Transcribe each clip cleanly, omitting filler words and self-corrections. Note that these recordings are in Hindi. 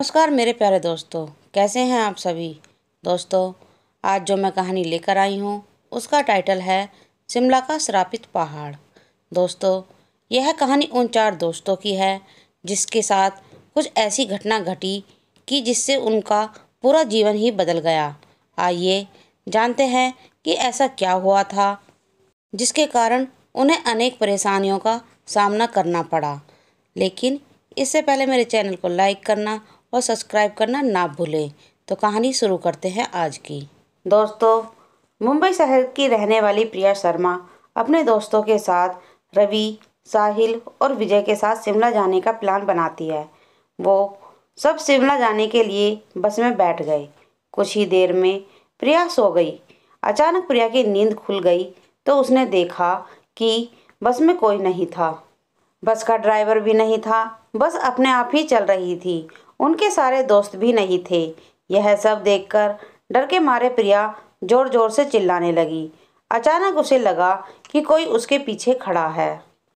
नमस्कार मेरे प्यारे दोस्तों, कैसे हैं आप सभी। दोस्तों, आज जो मैं कहानी लेकर आई हूँ उसका टाइटल है शिमला का श्रापित पहाड़। दोस्तों, यह कहानी उन 4 दोस्तों की है जिसके साथ कुछ ऐसी घटना घटी कि जिससे उनका पूरा जीवन ही बदल गया। आइए जानते हैं कि ऐसा क्या हुआ था जिसके कारण उन्हें अनेक परेशानियों का सामना करना पड़ा। लेकिन इससे पहले मेरे चैनल को लाइक करना और सब्सक्राइब करना ना भूलें। तो कहानी शुरू करते हैं आज की। दोस्तों, मुंबई शहर की रहने वाली प्रिया शर्मा अपने दोस्तों के साथ रवि, साहिल और विजय के साथ शिमला जाने का प्लान बनाती है। वो सब शिमला जाने के लिए बस में बैठ गए। कुछ ही देर में प्रिया सो गई। अचानक प्रिया की नींद खुल गई तो उसने देखा कि बस में कोई नहीं था। बस का ड्राइवर भी नहीं था। बस अपने आप ही चल रही थी। उनके सारे दोस्त भी नहीं थे। यह सब देखकर डर के मारे प्रिया जोर जोर से चिल्लाने लगी। अचानक उसे लगा कि कोई उसके पीछे खड़ा है।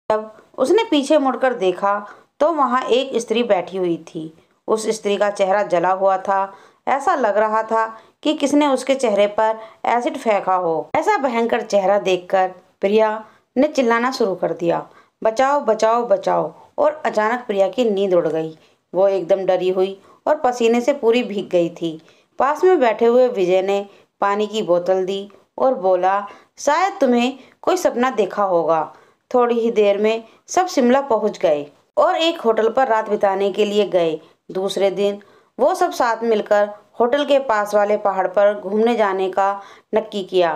जब उसने पीछे मुड़कर देखा तो वहां एक स्त्री बैठी हुई थी। उस स्त्री का चेहरा जला हुआ था। ऐसा लग रहा था कि किसने उसके चेहरे पर एसिड फेंका हो। ऐसा भयंकर चेहरा देखकर प्रिया ने चिल्लाना शुरू कर दिया, बचाओ बचाओ बचाओ। और अचानक प्रिया की नींद उड़ गई। वो एकदम डरी हुई और पसीने से पूरी भीग गई थी। पास में बैठे हुए विजय ने पानी की बोतल दी और बोला, शायद तुम्हें कोई सपना देखा होगा। थोड़ी ही देर में सब शिमला पहुंच गए और एक होटल पर रात बिताने के लिए गए। दूसरे दिन वो सब साथ मिलकर होटल के पास वाले पहाड़ पर घूमने जाने का नक्की किया।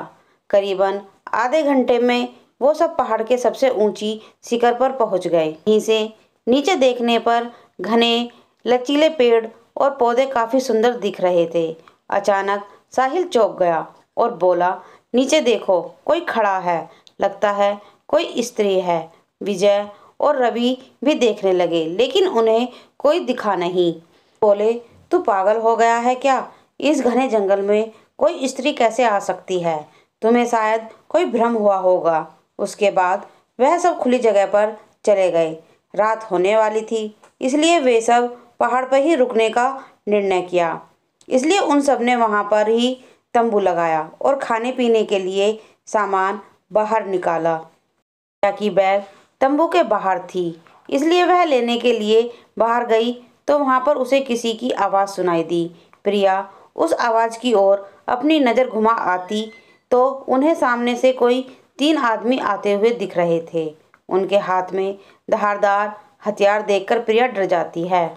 करीबन आधे घंटे में वो सब पहाड़ के सबसे ऊंची शिखर पर पहुंच गए। यहीं से नीचे देखने पर घने लचीले पेड़ और पौधे काफी सुंदर दिख रहे थे। अचानक साहिल चौंक गया और बोला, नीचे देखो, कोई खड़ा है, लगता है कोई स्त्री है। विजय और रवि भी देखने लगे लेकिन उन्हें कोई दिखा नहीं। बोले, तू पागल हो गया है क्या? इस घने जंगल में कोई स्त्री कैसे आ सकती है? तुम्हें शायद कोई भ्रम हुआ होगा। उसके बाद वह सब खुली जगह पर चले गए। रात होने वाली थी, इसलिए वे सब पहाड़ पर ही रुकने का निर्णय किया। इसलिए उन सब ने वहां पर ही तंबू लगाया और खाने पीने के लिए सामान बाहर निकाला। प्रिया की बैग तंबू के बाहर थी, इसलिए वह लेने के लिए बाहर गई तो वहां पर उसे किसी की आवाज़ सुनाई दी। प्रिया उस आवाज़ की ओर अपनी नज़र घुमा आती तो उन्हें सामने से कोई 3 आदमी आते हुए दिख रहे थे। उनके हाथ में धारदार हथियार देखकर प्रिया डर जाती है।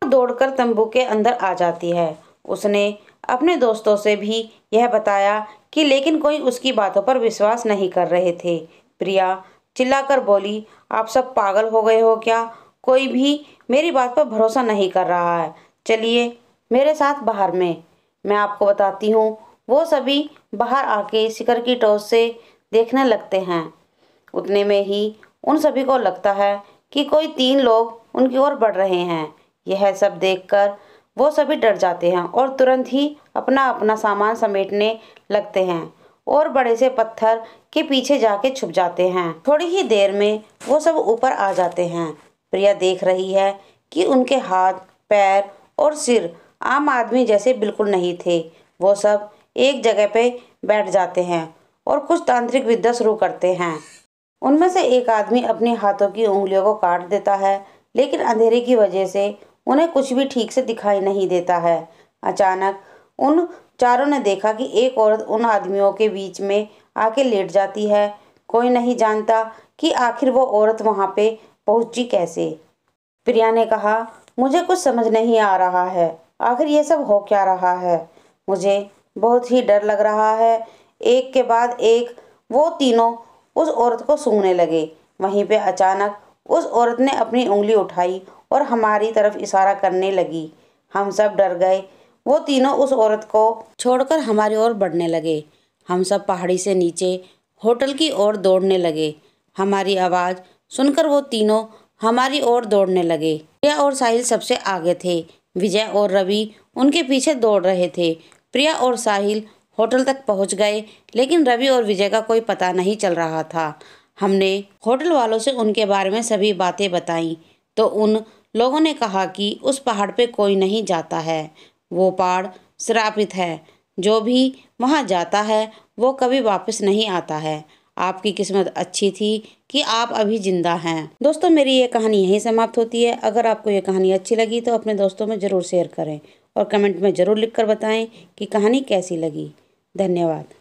दौड़कर तंबू के अंदर आ जाती है। उसने अपने दोस्तों से भी यह बताया कि लेकिन कोई उसकी बातों पर विश्वास नहीं कर रहे थे। प्रिया चिल्लाकर बोली, आप सब पागल हो गए हो क्या? कोई भी मेरी बात पर भरोसा नहीं कर रहा है। चलिए मेरे साथ बाहर में, मैं आपको बताती हूँ। वो सभी बाहर आके शिखर की टॉस से देखने लगते हैं। उतने में ही उन सभी को लगता है कि कोई 3 लोग उनकी ओर बढ़ रहे हैं। यह सब देखकर वो सभी डर जाते हैं और तुरंत ही अपना अपना सामान समेटने लगते हैं और बड़े से पत्थर के पीछे जाके छुप जाते हैं। थोड़ी ही देर में वो सब ऊपर आ जाते हैं। प्रिया देख रही है कि उनके हाथ, पैर और सिर आम आदमी जैसे बिल्कुल नहीं थे। वो सब एक जगह पे बैठ जाते हैं और कुछ तांत्रिक विद्या शुरू करते हैं। उनमें से एक आदमी अपने हाथों की उंगलियों को काट देता है, लेकिन अंधेरे की वजह से उन्हें कुछ भी ठीक से दिखाई नहीं देता है। अचानक उन चारों ने देखा कि एक औरत उन आदमियों के बीच में आके लेट जाती है। कोई नहीं जानता कि आखिर वो औरत वहां पे पहुंची कैसे। प्रिया ने कहा, मुझे कुछ समझ नहीं आ रहा है, आखिर ये सब हो क्या रहा है? मुझे बहुत ही डर लग रहा है। एक के बाद एक वो तीनों उस औरत को सूंघने लगे। वहीं पे अचानक उस औरत ने अपनी उंगली उठाई और हमारी तरफ इशारा करने लगी। हम सब डर गए। वो तीनों उस औरत को छोड़कर हमारी ओर बढ़ने लगे। हम सब पहाड़ी से नीचे होटल की ओर दौड़ने लगे। हमारी आवाज़ सुनकर वो तीनों हमारी ओर दौड़ने लगे। प्रिया और साहिल सबसे आगे थे। विजय और रवि उनके पीछे दौड़ रहे थे। प्रिया और साहिल होटल तक पहुंच गए, लेकिन रवि और विजय का कोई पता नहीं चल रहा था। हमने होटल वालों से उनके बारे में सभी बातें बताई तो उन लोगों ने कहा कि उस पहाड़ पे कोई नहीं जाता है, वो पहाड़ श्रापित है। जो भी वहाँ जाता है वो कभी वापस नहीं आता है। आपकी किस्मत अच्छी थी कि आप अभी जिंदा हैं। दोस्तों, मेरी ये कहानी यहीं समाप्त होती है। अगर आपको ये कहानी अच्छी लगी तो अपने दोस्तों में ज़रूर शेयर करें और कमेंट में ज़रूर लिखकर बताएं कि कहानी कैसी लगी। धन्यवाद।